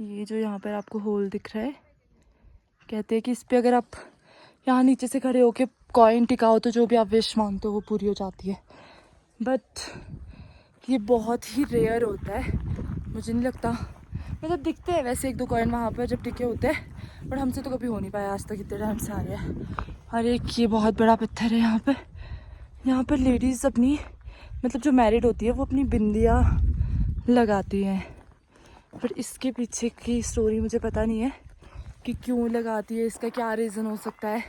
ये जो यहाँ पर आपको होल दिख रहा है, कहते हैं कि इस पे अगर आप यहाँ नीचे से खड़े होके कॉइन टिकाओ तो जो भी आप विश मांगते हो वो पूरी हो जाती है। बट ये बहुत ही रेयर होता है, मुझे नहीं लगता। मतलब दिखते हैं वैसे 1-2 कॉइन वहाँ पर जब टिके होते हैं, बट हमसे तो कभी हो नहीं पाया आज तक, इतने टाइम से आ रहे हैं। और एक ये बहुत बड़ा पत्थर है यहाँ पर लेडीज़ अपनी मतलब जो मैरिड होती है वो अपनी बिंदियाँ लगाती हैं। बट इसके पीछे की स्टोरी मुझे पता नहीं है कि क्यों लगाती है, इसका क्या रीज़न हो सकता है।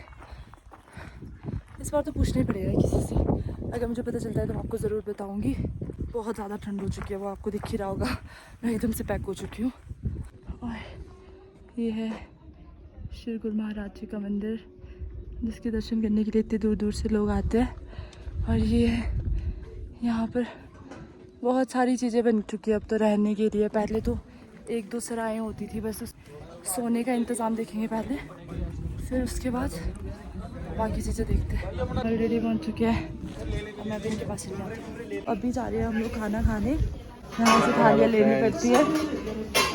इस बार तो पूछना ही पड़ेगा किसी से, अगर मुझे पता चलता है तो मैं आपको ज़रूर बताऊंगी। बहुत ज़्यादा ठंड हो चुकी है, वो आपको दिख ही रहा होगा, मैं एकदम से पैक हो चुकी हूँ। और ये है श्री गुरु महाराज जी का मंदिर, जिसके दर्शन करने के लिए इतनी दूर दूर से लोग आते हैं। और ये है यहाँ पर बहुत सारी चीज़ें बन चुकी है अब तो रहने के लिए। पहले तो 1-2 सराएँ होती थी, बस सोने का इंतज़ाम देखेंगे पहले, फिर उसके बाद बाकी चीज़ें देखते हैं। ऑलरेडी पहुँच चुके हैं, मैं भी इनके पास चली जाती हूँ। अभी जा रहे हैं हम लोग खाना खाने, यहाँ से थालियाँ लेनी पड़ती है।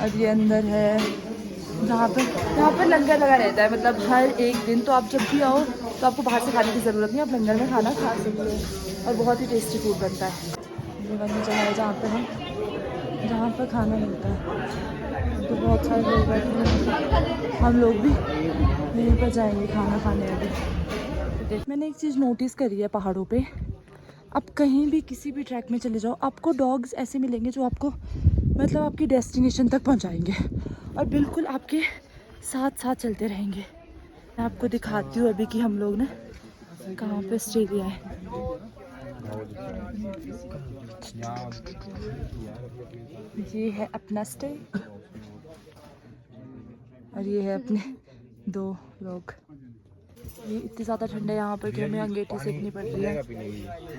और ये अंदर है यहाँ पर लंगर लगा रहता है, मतलब हर एक दिन। तो आप जब भी आओ तो आपको बाहर से खाने की ज़रूरत नहीं, आप लंगर में खाना खा सकते हैं। और बहुत ही टेस्टी फूड बनता है। ये वाली जगह है जहाँ पर खाना मिलता है। तो बहुत सारे लोग बैठे हैं, हम लोग भी यहीं पर जाएंगे खाना खाने अभी। मैंने एक चीज़ नोटिस करी है पहाड़ों पे, आप कहीं भी किसी भी ट्रैक में चले जाओ, आपको डॉग्स ऐसे मिलेंगे जो आपको मतलब आपकी डेस्टिनेशन तक पहुंचाएंगे और बिल्कुल आपके साथ साथ चलते रहेंगे। मैं आपको दिखाती हूँ अभी कि हम लोग ने कहाँ पे स्टे लिया है। ये है अपना स्टे और ये है अपने 2 लोग। ये इतनी ज़्यादा ठंड है यहाँ पर कि हमें अंगीठी सेकनी पड़ रही है।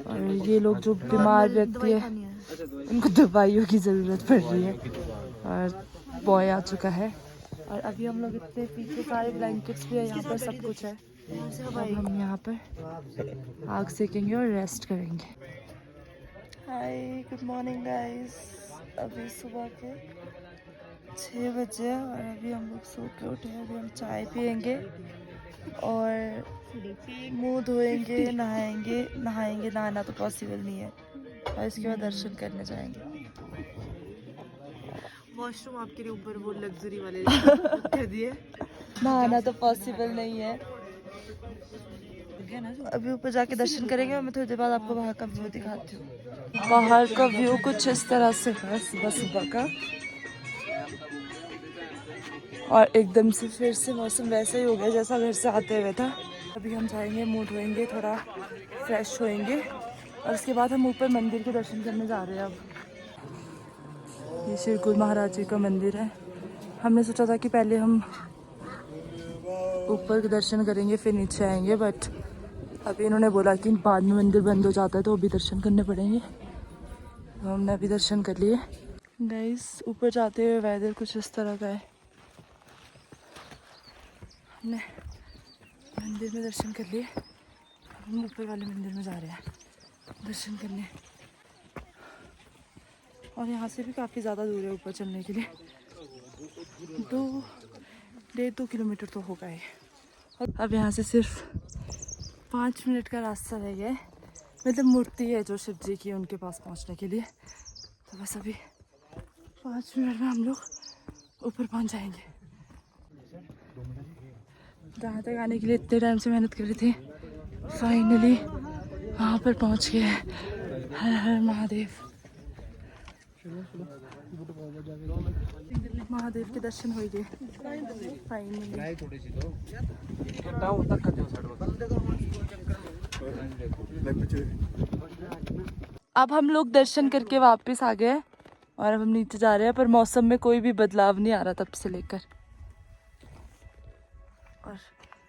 और ये लोग जो बीमार व्यक्ति है उनको दवाइयों की ज़रूरत पड़ रही है। और बॉय आ चुका है और अभी हम लोग इतने पीछे सारे ब्लैंकेट्स भी है, यहाँ पर सब कुछ है। अब हम यहाँ पर आग सेकेंगे और रेस्ट करेंगे। हाय, गुड मॉर्निंग गाइस। अभी सुबह के 6 बजे और अभी हम लोग सो के उठे हैं। अभी हम चाय पियेंगे और मुंह धोएंगे, नहाएंगे। नहाना तो पॉसिबल नहीं है और इसके बाद दर्शन करने जाएंगे। वॉशरूम आपके लिए ऊपर वो लग्जरी वाले कर दिए। नहाना तो पॉसिबल नहीं है। अभी ऊपर जाके दर्शन करेंगे और मैं थोड़ी देर बाद आपको बाहर का व्यू दिखाती हूँ। बाहर का व्यू कुछ इस तरह से है सुबह सुबह का, और एकदम से फिर से मौसम वैसा ही हो गया जैसा घर से आते हुए था। अभी हम जाएंगे, मुंह धोएंगे, थोड़ा फ्रेश होएंगे और उसके बाद हम ऊपर मंदिर के दर्शन करने जा रहे हैं। अब ये श्री गुरु महाराज जी का मंदिर है। हमने सोचा था कि पहले हम ऊपर के दर्शन करेंगे फिर नीचे आएंगे, बट अभी इन्होंने बोला कि बाद में मंदिर बंद हो जाता है तो अभी दर्शन करने पड़ेंगे। तो हमने अभी दर्शन कर लिए। गाइस, ऊपर जाते हुए वेदर कुछ इस तरह का है। हमने मंदिर में दर्शन कर लिए, हम ऊपर वाले मंदिर में जा रहे हैं दर्शन करने। और यहाँ से भी काफ़ी ज़्यादा दूर है ऊपर चलने के लिए, 1.5-2 किलोमीटर तो होगा ही। अब यहाँ से सिर्फ 5 मिनट का रास्ता रह गया है, मतलब मूर्ति है जो शिव जी की, उनके पास पहुँचने के लिए। तो बस अभी 5 मिनट में हम लोग ऊपर पहुँच जाएंगे। जहाँ तक आने के लिए इतने टाइम से मेहनत कर रही थी, फाइनली वहाँ पर पहुँच गए हैं। हर हर महादेव। महादेव के दर्शन हो गए फाइनली। अब हम लोग दर्शन करके वापस आ गए और अब हम नीचे जा रहे हैं, पर मौसम में कोई भी बदलाव नहीं आ रहा तब से लेकर। और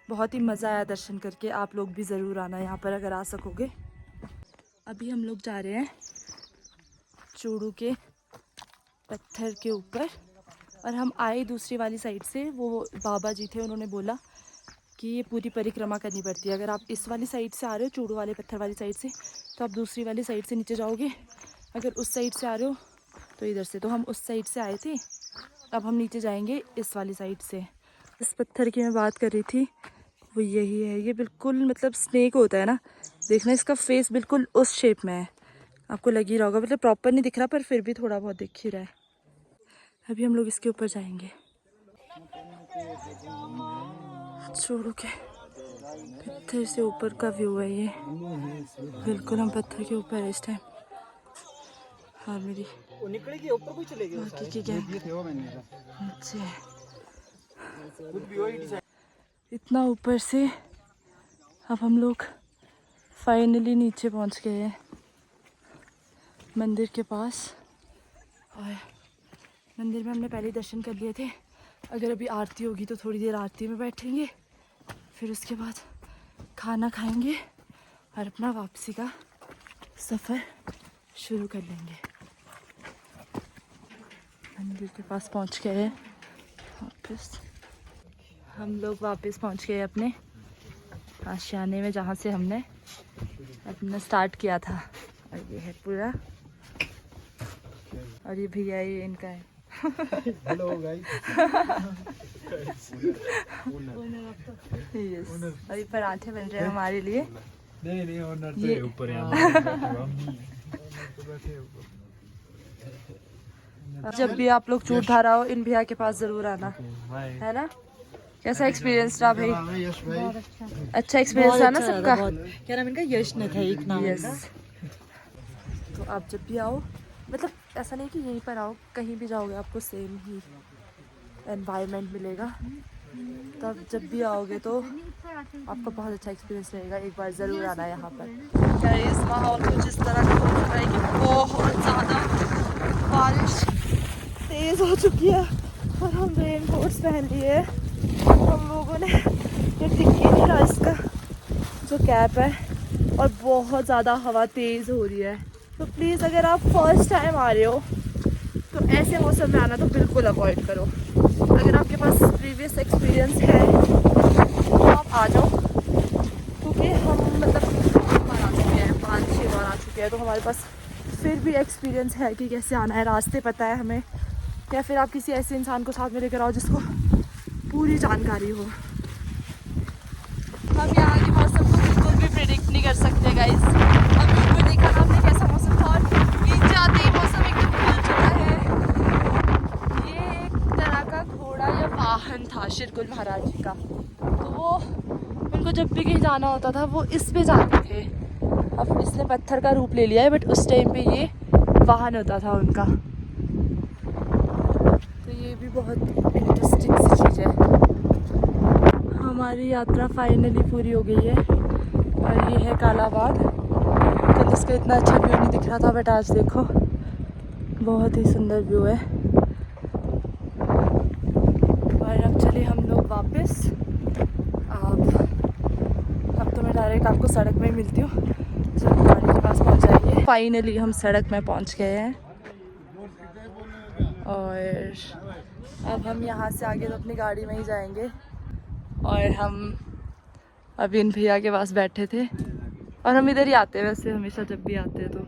बहुत ही मज़ा आया दर्शन करके। आप लोग भी ज़रूर आना यहाँ पर अगर आ सकोगे। अभी हम लोग जा रहे हैं चूड़ू के पत्थर के ऊपर, और हम आए दूसरी वाली साइड से। वो बाबा जी थे, उन्होंने बोला कि ये पूरी परिक्रमा करनी पड़ती है। अगर आप इस वाली साइड से आ रहे हो, चूड़ू वाले पत्थर वाली साइड से, तो आप दूसरी वाली साइड से नीचे जाओगे। अगर उस साइड से आ रहे हो तो इधर से। तो हम उस साइड से आए थे अब हम नीचे जाएंगे इस वाली साइड से। इस पत्थर की मैं बात कर रही थी, वो यही है। ये बिल्कुल मतलब स्नेक होता है ना, देखना इसका फेस बिल्कुल उस शेप में है। आपको लग ही रहा होगा, मतलब प्रॉपर नहीं दिख रहा पर फिर भी थोड़ा बहुत दिख ही रहा है। अभी हम लोग इसके ऊपर जाएंगे। छोड़ो के पत्थर से ऊपर का व्यू है ये, बिल्कुल हम पत्थर के ऊपर है इस टाइम। हाँ मेरी बाकी की गैंग नीचे है। इतना ऊपर से अब हम लोग फाइनली नीचे पहुंच गए हैं मंदिर के पास। और मंदिर में हमने पहले दर्शन कर लिए थे। अगर अभी आरती होगी तो थोड़ी देर आरती में बैठेंगे, फिर उसके बाद खाना खाएंगे और अपना वापसी का सफ़र शुरू कर लेंगे। मंदिर के पास पहुंच गए हैं वापस। हम लोग वापस पहुंच गए अपने आशियाने में, जहाँ से हमने अपना स्टार्ट किया था। और ये है पूरा, और ये भैया ये इनका है। Hello guys. यस, अभी पराठे बन रहे हैं हमारे लिए। नहीं ओनर ये तो ऊपर यहाँ जब भी आप लोग चूड़धारा हो इन भैया के पास जरूर आना, है ना। कैसा एक्सपीरियंस रहा भाई? यश भाई अच्छा एक्सपीरियंस रहा ना सबका? क्या नाम इनका? यश न था एक नाम इनका। यस। तो आप जब भी आओ, मतलब ऐसा नहीं कि यहीं पर आओ, कहीं भी जाओगे आपको सेम ही एनवायरनमेंट मिलेगा। तब जब भी आओगे तो आपको बहुत अच्छा एक्सपीरियंस रहेगा। एक बार ज़रूर आना यहाँ पर। इस माहौल कुछ इस तरह का हो रहा है कि बहुत ज़्यादा बारिश तेज़ हो चुकी है और हम रेन कोट्स पहन लिए। हम लोगों ने ये दिख ही नहीं रहा इसका जो कैप है, और बहुत ज़्यादा हवा तेज़ हो रही है। तो प्लीज़ अगर आप फर्स्ट टाइम आ रहे हो तो ऐसे मौसम में आना तो बिल्कुल अवॉइड करो। अगर आपके पास प्रीवियस एक्सपीरियंस है तो आप आ जाओ, क्योंकि हम मतलब बार आ चुके हैं, 5-6 बार आ चुके हैं, तो हमारे पास फिर भी एक्सपीरियंस है कि कैसे आना है, रास्ते पता है हमें। या फिर आप किसी ऐसे इंसान को साथ में लेकर आओ जिसको पूरी जानकारी हो। हम यहाँ के मौसम को बिल्कुल भी प्रेडिक्ट नहीं कर सकते गाइस। अभी ऊपर देखा ना हमने कैसा मौसम था, और नीचे आते ही मौसम एकदम खुल चुका है। ये एक तरह का घोड़ा या वाहन था शिरकुल महाराज जी का, तो वो उनको जब भी कहीं जाना होता था वो इस पे जाते थे। अब इसने पत्थर का रूप ले लिया है, बट उस टाइम पे ये वाहन होता था उनका। तो ये भी बहुत इंटरेस्टिंग सी चीज़ है। हमारी यात्रा फाइनली पूरी हो गई है और ये है कालाबाग। कल इसका इतना अच्छा व्यू नहीं दिख रहा था, बट आज देखो बहुत ही सुंदर व्यू है। और अब चले हम लोग वापस। अब तो मैं डायरेक्ट आपको सड़क में ही मिलती हूँ, जब गाड़ी के पास पहुँच जाइए। फाइनली हम सड़क में पहुँच गए हैं और अब हम यहाँ से आगे तो अपनी गाड़ी में ही जाएंगे। और हम अभी इन भैया के पास बैठे थे, और हम इधर ही आते हैं वैसे हमेशा, जब भी आते हैं तो।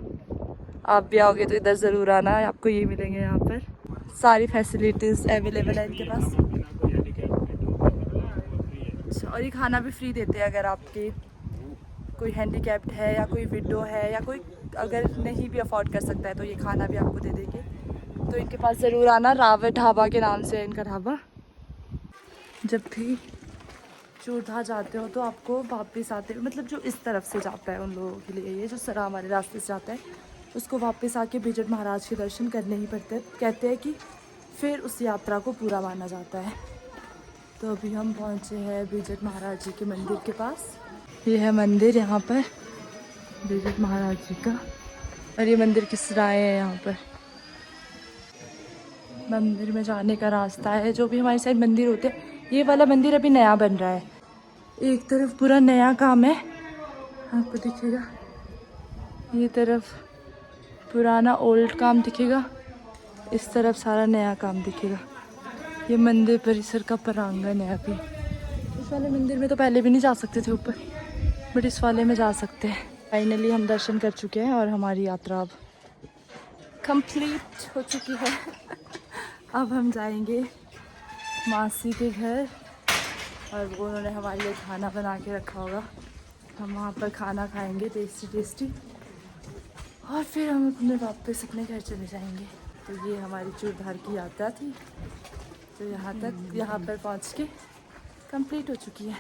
आप भी आओगे तो इधर ज़रूर आना, आपको ये मिलेंगे यहाँ पर सारी फैसिलिटीज़ अवेलेबल है इनके पास। अच्छा, और ये खाना भी फ्री देते हैं अगर आपके कोई हैंडीकैप्ड है या कोई विडो है या कोई अगर नहीं भी अफोर्ड कर सकता है तो ये खाना भी आपको दे देंगे। तो इनके पास ज़रूर आना। रावत ढाबा के नाम से है इनका ढाबा। जब भी चूड़धार जाते हो तो आपको वापस आते मतलब जो इस तरफ से जाता है उन लोगों के लिए, ये जो सरा हमारे रास्ते से जाता है उसको वापस आके बिजट महाराज के दर्शन करने ही पड़ते हैं। कहते हैं कि फिर उस यात्रा को पूरा माना जाता है। तो अभी हम पहुँचे हैं बिजट महाराज जी के मंदिर के पास। ये है मंदिर यहाँ पर बिजट महाराज जी का, और ये मंदिर की सराय है। यहाँ पर मंदिर में जाने का रास्ता है। जो भी हमारे साइड मंदिर होते हैं, ये वाला मंदिर अभी नया बन रहा है, एक तरफ पूरा नया काम है, आपको दिखेगा। ये तरफ पुराना ओल्ड काम दिखेगा, इस तरफ सारा नया काम दिखेगा। ये मंदिर परिसर का प्रांगण है। अभी इस वाले मंदिर में तो पहले भी नहीं जा सकते थे ऊपर, बट इस वाले में जा सकते हैं। फाइनली हम दर्शन कर चुके हैं और हमारी यात्रा अब कंप्लीट हो चुकी है। अब हम जाएंगे मासी के घर और वो उन्होंने हमारे लिए खाना बना के रखा होगा। हम वहाँ पर खाना खाएंगे टेस्टी टेस्टी और फिर हम अपने वापस अपने घर चले जाएंगे। तो ये हमारी चूड़धार की यात्रा थी, तो यहाँ पर पहुँच के कंप्लीट हो चुकी है।